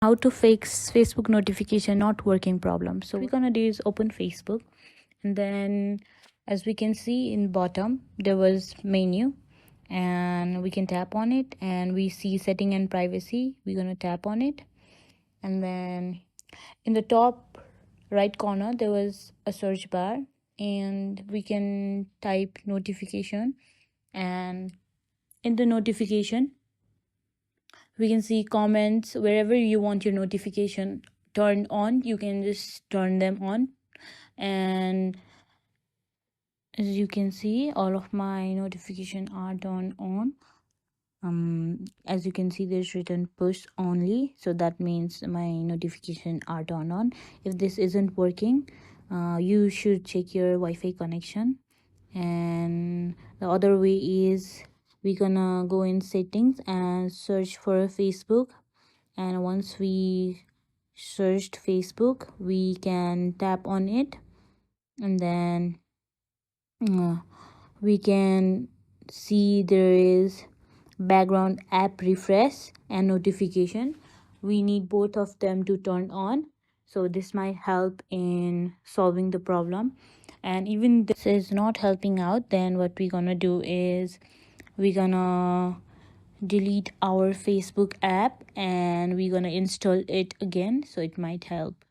How to fix Facebook notification not working problem. So we're gonna do is open Facebook, and then as we can see in bottom there was menu, and we can tap on it and we see setting and privacy. We're gonna tap on it, and then in the top right corner there was a search bar, and we can type notification, and in the notification we can see comments. Wherever you want your notification turned on, you can just turn them on. And as you can see, all of my notification are turned on. As you can see, there's written push only, so that means my notification are turned on. If this isn't working, you should check your Wi-Fi connection. And the other way is we're gonna go in settings and search for Facebook, and once we searched Facebook we can tap on it, and then we can see there is background app refresh and notification. We need both of them to turn on, so this might help in solving the problem. And even this is not helping out, then what we're gonna do is we're gonna delete our Facebook app and we're gonna install it again, so it might help.